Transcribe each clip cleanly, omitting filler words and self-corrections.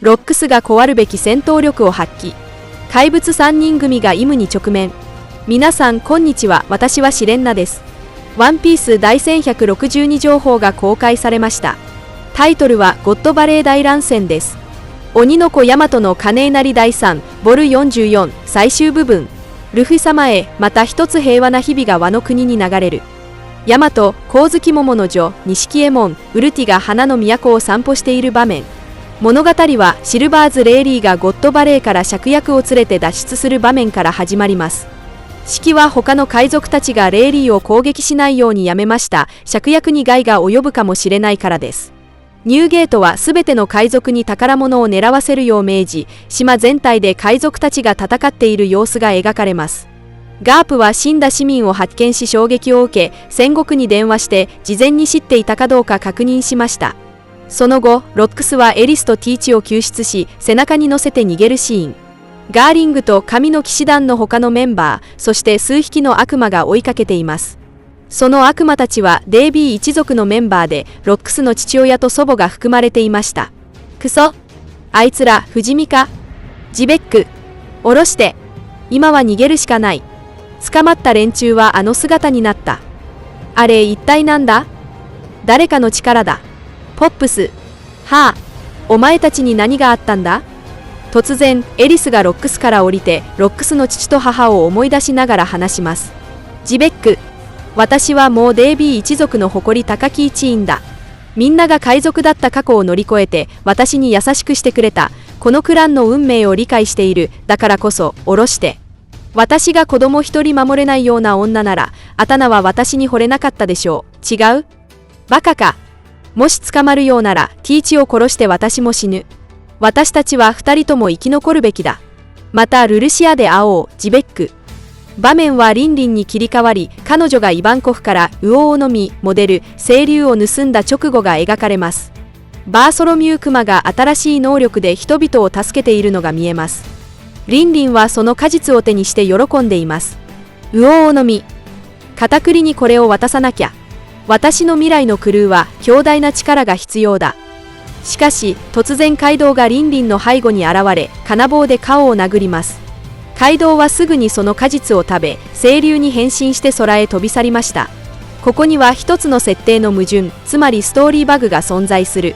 ロックスが壊るべき戦闘力を発揮。怪物3人組がイムに直面。皆さんこんにちは、私はシレンナです。ワンピース第1162情報が公開されました。タイトルはゴッドバレー大乱戦です。鬼の子ヤマトの金稲荷第3ボル44最終部分。ルフィ様へまた一つ平和な日々がワノ国に流れる。ヤマト、光月桃の女、錦右衛門、ウルティが花の都を散歩している場面。物語はシルバーズ・レイリーがゴッドバレーから芍薬を連れて脱出する場面から始まります。式は他の海賊たちがレイリーを攻撃しないようにやめました。芍薬に害が及ぶかもしれないからです。ニューゲートはすべての海賊に宝物を狙わせるよう命じ、島全体で海賊たちが戦っている様子が描かれます。ガープは死んだ市民を発見し衝撃を受け、戦国に電話して事前に知っていたかどうか確認しました。その後、ロックスはエリスとティーチを救出し、背中に乗せて逃げるシーン。ガーリングと神の騎士団の他のメンバー、そして数匹の悪魔が追いかけています。その悪魔たちはデイビー一族のメンバーで、ロックスの父親と祖母が含まれていました。クソ、あいつら不死身か。ジベック、下ろして。今は逃げるしかない。捕まった連中はあの姿になった。あれ一体なんだ。誰かの力だ。ポップス、はあ、お前たちに何があったんだ。突然エリスがロックスから降りて、ロックスの父と母を思い出しながら話します。ジベック、私はもうデイビー一族の誇り高き一員だ。みんなが海賊だった過去を乗り越えて私に優しくしてくれた。このクランの運命を理解している。だからこそ下ろして。私が子供一人守れないような女ならアタナは私に惚れなかったでしょう。違う？バカか。もし捕まるようならティーチを殺して私も死ぬ。私たちは二人とも生き残るべきだ。またルルシアで会おう。ジベック。場面はリンリンに切り替わり、彼女がイバンコフから魚を飲みモデル清流を盗んだ直後が描かれます。バーソロミュークマが新しい能力で人々を助けているのが見えます。リンリンはその果実を手にして喜んでいます。魚を飲み、片栗にこれを渡さなきゃ。私の未来のクルーは強大な力が必要だ。しかし突然カイドウがリンリンの背後に現れ、金棒で顔を殴ります。カイドウはすぐにその果実を食べ、清流に変身して空へ飛び去りました。ここには一つの設定の矛盾、つまりストーリーバグが存在する。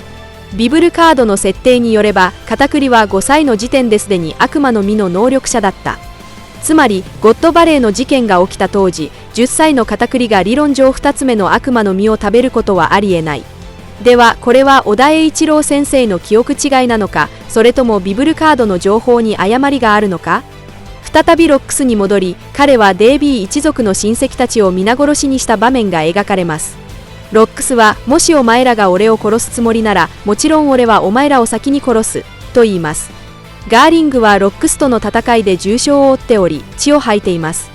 ビブルカードの設定によれば、片栗は5歳の時点ですでに悪魔の実の能力者だった。つまりゴッドバレーの事件が起きた当時、10歳の片栗が理論上2つ目の悪魔の実を食べることはありえない。ではこれは小田栄一郎先生の記憶違いなのか、それともビブルカードの情報に誤りがあるのか。再びロックスに戻り、彼はデイビー一族の親戚たちを皆殺しにした場面が描かれます。ロックスは、もしお前らが俺を殺すつもりなら、もちろん俺はお前らを先に殺す、と言います。ガーリングはロックスとの戦いで重傷を負っており、血を吐いています。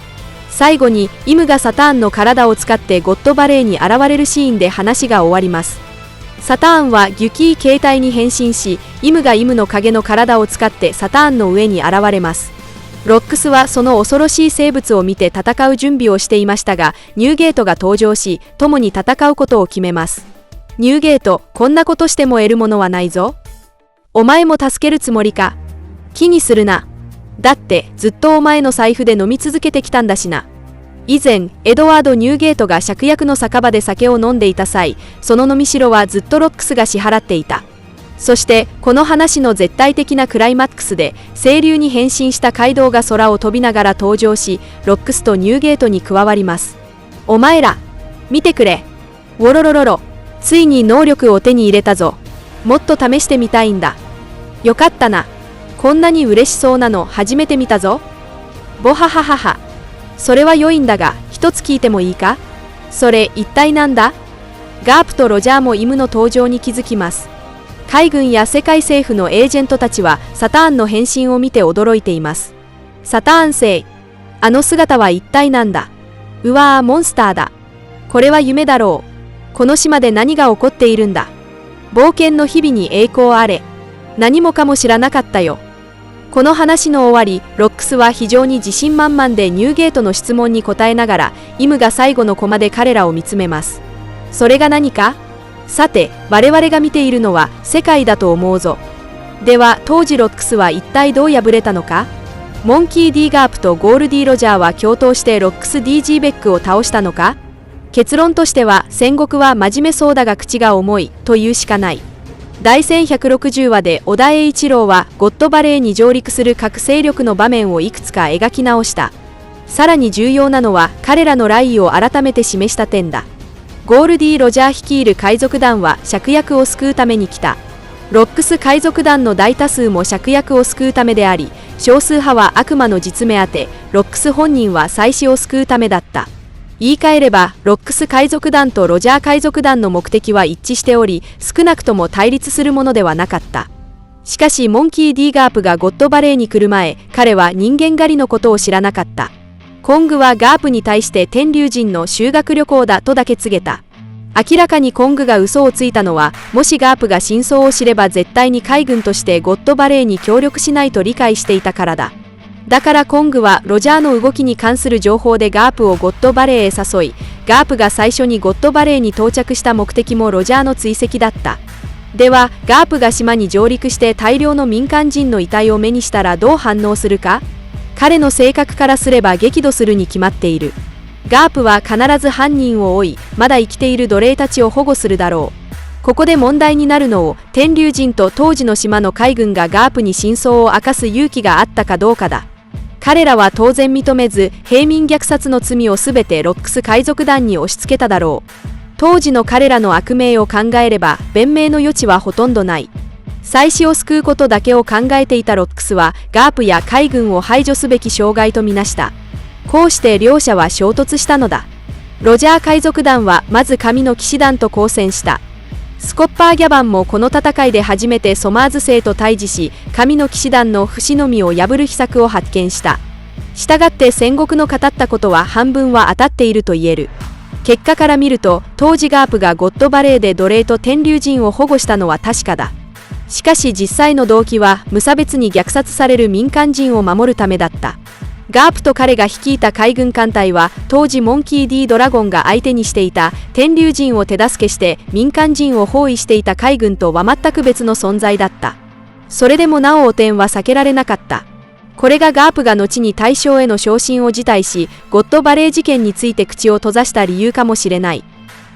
最後に、イムがサターンの体を使ってゴッドバレーに現れるシーンで話が終わります。サターンはギュキー形態に変身し、イムがイムの影の体を使ってサターンの上に現れます。ロックスはその恐ろしい生物を見て戦う準備をしていましたが、ニューゲートが登場し、共に戦うことを決めます。ニューゲート、こんなことしても得るものはないぞ。お前も助けるつもりか。気にするな。だってずっとお前の財布で飲み続けてきたんだしな。以前、エドワード・ニューゲートが芍薬の酒場で酒を飲んでいた際、その飲みしろはずっとロックスが支払っていた。そしてこの話の絶対的なクライマックスで、清流に変身したカイドウが空を飛びながら登場し、ロックスとニューゲートに加わります。お前ら見てくれ。ウォロロロロ、ついに能力を手に入れたぞ。もっと試してみたいんだ。よかったな。こんなに嬉しそうなの初めて見たぞ。ボハハハハ。それは良いんだが、一つ聞いてもいいか。それ一体なんだ。ガープとロジャーもイムの登場に気づきます。海軍や世界政府のエージェントたちはサターンの変身を見て驚いています。サターン星、あの姿は一体なんだ。うわー、モンスターだ。これは夢だろう。この島で何が起こっているんだ。冒険の日々に栄光あれ。何もかも知らなかったよ。この話の終わり、ロックスは非常に自信満々でニューゲートの質問に答えながら、イムが最後のコマで彼らを見つめます。それが何か。さて、我々が見ているのは世界だと思うぞ。では当時ロックスは一体どう敗れたのか。モンキー・ディ・ガープとゴールディ・ロジャーは共闘してロックス・DG ベックを倒したのか。結論としては戦国は真面目そうだが口が重いというしかない。第1160話で織田栄一郎はゴッドバレーに上陸する各勢力の場面をいくつか描き直した。さらに重要なのは彼らの来意を改めて示した点だ。ゴールディ・ロジャー率いる海賊団は芍薬を救うために来た。ロックス海賊団の大多数も芍薬を救うためであり、少数派は悪魔の実目当て、ロックス本人は妻子を救うためだった。言い換えれば、ロックス海賊団とロジャー海賊団の目的は一致しており、少なくとも対立するものではなかった。しかし、モンキー・ディ・ガープがゴッドバレーに来る前、彼は人間狩りのことを知らなかった。コングはガープに対して天竜人の修学旅行だとだけ告げた。明らかにコングが嘘をついたのは、もしガープが真相を知れば絶対に海軍としてゴッドバレーに協力しないと理解していたからだ。だからコングはロジャーの動きに関する情報でガープをゴッドバレーへ誘い、ガープが最初にゴッドバレーに到着した目的もロジャーの追跡だった。では、ガープが島に上陸して大量の民間人の遺体を目にしたらどう反応するか。彼の性格からすれば激怒するに決まっている。ガープは必ず犯人を追い、まだ生きている奴隷たちを保護するだろう。ここで問題になるのを、天竜人と当時の島の海軍がガープに真相を明かす勇気があったかどうかだ。彼らは当然認めず、平民虐殺の罪をすべてロックス海賊団に押し付けただろう。当時の彼らの悪名を考えれば、弁明の余地はほとんどない。妻子を救うことだけを考えていたロックスは、ガープや海軍を排除すべき障害とみなした。こうして両者は衝突したのだ。ロジャー海賊団はまず神の騎士団と交戦した。スコッパーギャバンもこの戦いで初めてソマーズ星と対峙し、神の騎士団の不死の実を破る秘策を発見した。したがって戦国の語ったことは半分は当たっていると言える。結果から見ると、当時ガープがゴッドバレーで奴隷と天竜人を保護したのは確かだ。しかし実際の動機は無差別に虐殺される民間人を守るためだった。ガープと彼が率いた海軍艦隊は当時モンキー・ディ・ドラゴンが相手にしていた天竜人を手助けして民間人を包囲していた海軍とは全く別の存在だった。それでもなお汚点は避けられなかった。これがガープが後に大将への昇進を辞退し、ゴッドバレー事件について口を閉ざした理由かもしれない。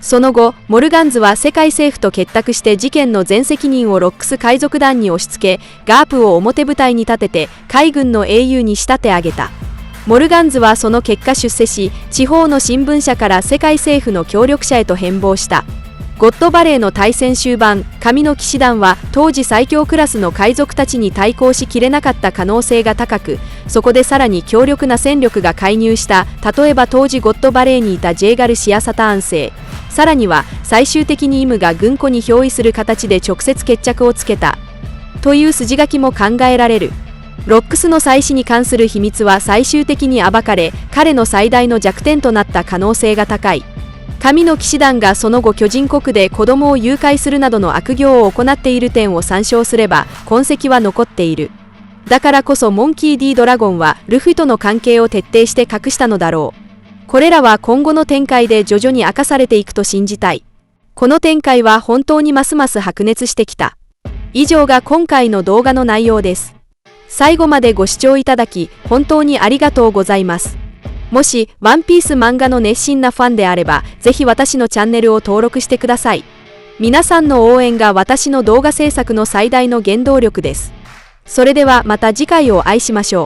その後、モルガンズは世界政府と結託して事件の全責任をロックス海賊団に押し付け、ガープを表舞台に立てて海軍の英雄に仕立て上げた。モルガンズはその結果出世し、地方の新聞社から世界政府の協力者へと変貌した。ゴッドバレーの対戦終盤、神の騎士団は当時最強クラスの海賊たちに対抗しきれなかった可能性が高く、そこでさらに強力な戦力が介入した。例えば当時ゴッドバレーにいたジェイガル・シアサターン星、さらには最終的にイムが軍庫に憑依する形で直接決着をつけたという筋書きも考えられる。ロックスの妻子に関する秘密は最終的に暴かれ、彼の最大の弱点となった可能性が高い。神の騎士団がその後巨人国で子供を誘拐するなどの悪行を行っている点を参照すれば痕跡は残っている。だからこそモンキー・ディ・ドラゴンはルフィとの関係を徹底して隠したのだろう。これらは今後の展開で徐々に明かされていくと信じたい。この展開は本当にますます白熱してきた。以上が今回の動画の内容です。最後までご視聴いただき本当にありがとうございます。もしワンピース漫画の熱心なファンであれば、ぜひ私のチャンネルを登録してください。皆さんの応援が私の動画制作の最大の原動力です。それではまた次回をお会いしましょう。